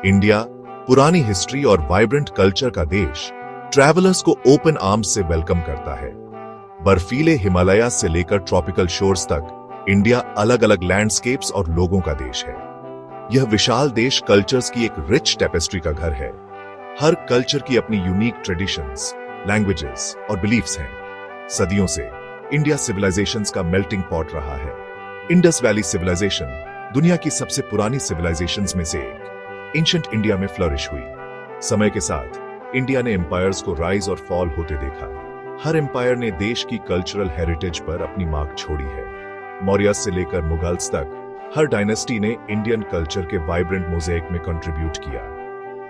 India पुरानी history और vibrant culture का देश ट्रैवलर्स को ओपन आर्म्स से वेलकम करता है। बर्फीले हिमालय से लेकर ट्रॉपिकल शोर्स तक इंडिया अलग अलग लैंडस्केप्स और लोगों का देश है। यह विशाल देश कल्चर्स की एक रिच टेपेस्ट्री का घर है। हर कल्चर की अपनी यूनिक ट्रेडिशंस, लैंग्वेजेस और बिलीफ्स हैं। सदियों से इंडिया सिविलाइजेशंस का मेल्टिंग पॉट रहा है। इंडस वैली सिविलाइजेशन दुनिया की सबसे पुरानी सिविलाइजेशंस में से एक एंशिएंट इंडिया में फ्लरिश हुई। समय के साथ इंडिया ने एम्पायर्स को राइज और फॉल होते देखा। हर एम्पायर ने देश की कल्चरल हेरिटेज पर अपनी मार्क छोड़ी है। मौर्य से लेकर मुगल्स तक हर डायनेस्टी ने इंडियन कल्चर के वाइब्रेंट मोज़ेक में कंट्रीब्यूट किया।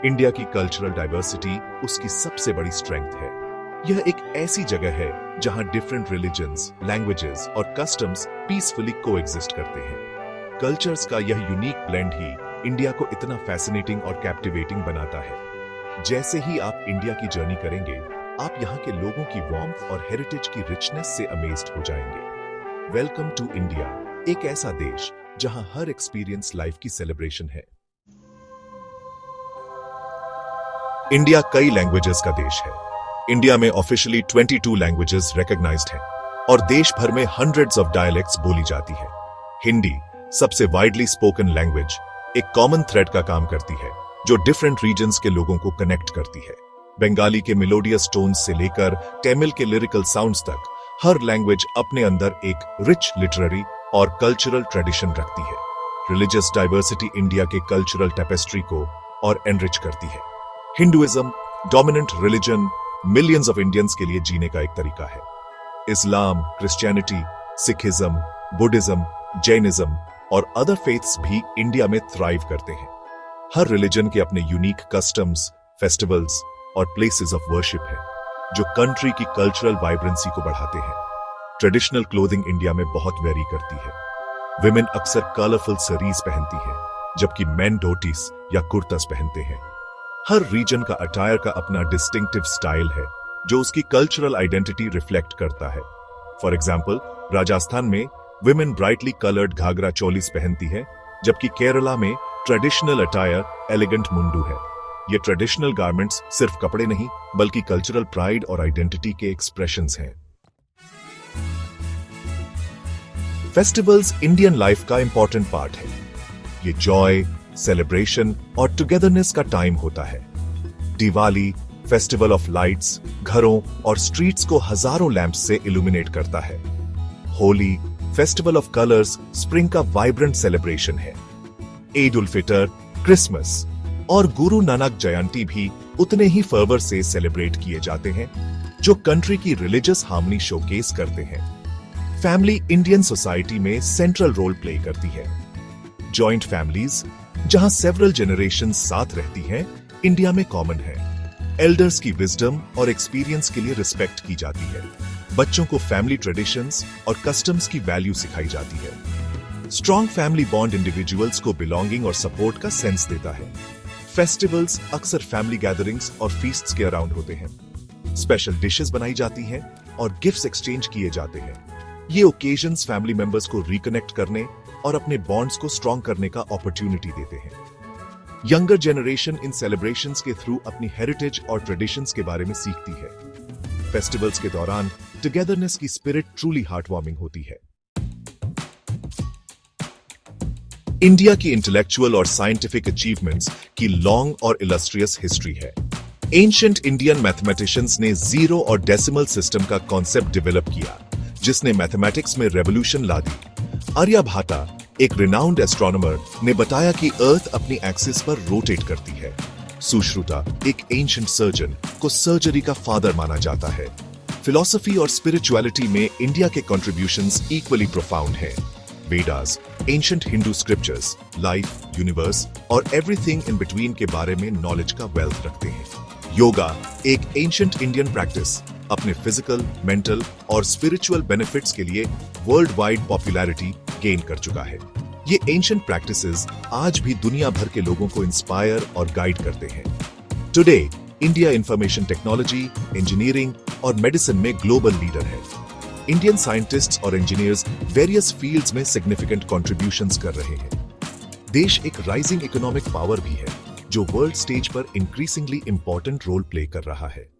इंडिया की कल्चरल डाइवर्सिटी उसकी सबसे बड़ी स्ट्रेंथ है। यह एक ऐसी जगह है जहां डिफरेंट रिलीजन्स, लैंग्वेजेस और कस्टम्स पीसफुली कोएग्जिस्ट करते हैं। कल्चर्स का यह यूनिक ब्लेंड ही इंडिया को इतना फैसिनेटिंग और कैप्टिवेटिंग बनाता है। जैसे ही आप इंडिया की जर्नी करेंगे, आप यहाँ के लोगों की वार्मथ और हेरिटेज की रिचनेस से अमेज्ड हो जाएंगे। वेलकम टू इंडिया, एक ऐसा देश जहां हर एक्सपीरियंस लाइफ की सेलिब्रेशन है। इंडिया कई लैंग्वेजेस का देश है। इंडिया में ऑफिशियली 22 लैंग्वेजेस रिकॉग्नाइज्ड हैं और देश भर में हंड्रेड्स ऑफ डायलेक्ट्स बोली जाती है। हिंदी सबसे वाइडली स्पोकन लैंग्वेज एक कॉमन थ्रेड का काम करती है जो डिफरेंट रीजन्स के लोगों को कनेक्ट करती है। बंगाली के मेलोडियस टोन्स से लेकर तमिल के लिरिकल साउंड्स तक हर लैंग्वेज अपने अंदर एक रिच लिटरेरी और कल्चरल ट्रेडिशन रखती है। रिलीजियस डाइवर्सिटी इंडिया के कल्चरल टेपेस्ट्री को और एनरिच करती है। Hinduism dominant religion millions of Indians के लिए जीने का एक तरीका है। इस्लाम, क्रिश्चियनिटी, सिखिज्म, बुद्धिज्म, जैनिज्म और अदर फेथ्स भी इंडिया में थ्राइव करते हैं। हर रिलीजन के अपने यूनिक कस्टम्स, फेस्टिवल्स और प्लेसेस ऑफ वर्शिप है जो कंट्री की कल्चरल वाइब्रेंसी को बढ़ाते हैं। ट्रेडिशनल क्लोथिंग इंडिया में बहुत वेरी करती है। विमेन अक्सर कलरफुल सरीज पहनती है जबकि मेन धोतीस या कुर्तास पहनते हैं। हर रीजन का अटायर का अपना डिस्टिंक्टिव स्टाइल है जो उसकी कल्चरल आइडेंटिटी रिफ्लेक्ट करता है। फॉर एग्जाम्पल, राजस्थान में women brightly coloured Ghaghara cholis पहनती है जबकि केरला में ट्रेडिशनल अटायर एलिगेंट मुंडू है। ये ट्रेडिशनल गारमेंट्स सिर्फ कपड़े नहीं बल्कि कल्चरल प्राइड और आइडेंटिटी के एक्सप्रेशंस हैं। फेस्टिवल्स इंडियन लाइफ का इंपॉर्टेंट पार्ट है। ये जॉय, सेलिब्रेशन और टुगेदरनेस का टाइम होता है। दिवाली फेस्टिवल ऑफ लाइट्स घरों और स्ट्रीट्स को हजारों लैंप्स से इल्यूमिनेट करता है। Holi festival of colours spring का वाइब्रेंट सेलिब्रेशन है। ईद उल फितर, क्रिसमस और गुरु नानक जयंती भी उतने ही फर्वर से सेलिब्रेट किए जाते हैं जो कंट्री की रिलीजियस हार्मनी शोकेस करते हैं। फैमिली इंडियन सोसाइटी में सेंट्रल रोल प्ले करती है। जॉइंट फैमिलीज जहां सेवरल जनरेशंस साथ रहती हैं, इंडिया में कॉमन है। एल्डर्स की विजडम और एक्सपीरियंस के लिए रिस्पेक्ट की जाती है। बच्चों को फैमिली ट्रेडिशंस और कस्टम्स की वैल्यू सिखाई जाती है। स्ट्रॉन्ग फैमिली बॉन्ड इंडिविजुअल्स को बिलोंगिंग और सपोर्ट का सेंस देता है। फेस्टिवल्स अक्सर फैमिली गैदरिंग्स और फीस्ट्स के अराउंड होते हैं। स्पेशल डिशेस बनाई जाती हैं और गिफ्ट्स एक्सचेंज किए जाते हैं। ये ओकेजन्स फैमिली मेंबर्स को रिकनेक्ट करने और अपने बॉन्ड्स को स्ट्रॉन्ग करने का अपॉर्चुनिटी देते हैं। यंगर जनरेशन इन सेलिब्रेशंस के थ्रू अपनी हेरिटेज और ट्रेडिशंस के बारे में सीखती है। फेस्टिवल्स के दौरान टुगेदरनेस की स्पिरिट ट्रूली हार्ट वार्मिंग होती है। इंडिया की इंटेलेक्चुअल और साइंटिफिक अचीवमेंट्स की लॉन्ग और इलस्ट्रियस हिस्ट्री है। एंशिएंट इंडियन मैथमेटिशियंस ने जीरो और डेसिमल सिस्टम का कॉन्सेप्ट डेवलप किया जिसने मैथमेटिक्स में रेवोल्यूशन ला दी। आर्यभट्टा, एक रिनाउंड एस्ट्रोनॉमर, ने बताया कि अर्थ अपनी एक्सिस पर रोटेट करती है। सुश्रुता, एक एंशिएंट सर्जन, को सर्जरी का फादर माना जाता है। फिलॉसफी और स्पिरिचुअलिटी में इंडिया के कंट्रीब्यूशंस इक्वली प्रोफाउंड हैं। Vedas, ancient Hindu scriptures, life, universe और एवरीथिंग इन बिटवीन के बारे में नॉलेज का वेल्थ रखते हैं। योगा, एक एंशिएंट इंडियन प्रैक्टिस, अपने फिजिकल, मेंटल और स्पिरिचुअल बेनिफिट्स के लिए वर्ल्ड वाइड पॉपुलैरिटी गेन कर चुका है। ये एंशिएंट प्रैक्टिसेस आज भी दुनिया भर के लोगों को इंस्पायर और गाइड करते हैं। Today India information technology, engineering और मेडिसिन में ग्लोबल लीडर है। इंडियन साइंटिस्ट्स और इंजीनियर्स वेरियस फील्ड्स में सिग्निफिकेंट कंट्रीब्यूशंस कर रहे हैं। देश एक राइजिंग इकोनॉमिक पावर भी है जो वर्ल्ड स्टेज पर इंक्रीजिंगली इंपॉर्टेंट रोल प्ले कर रहा है।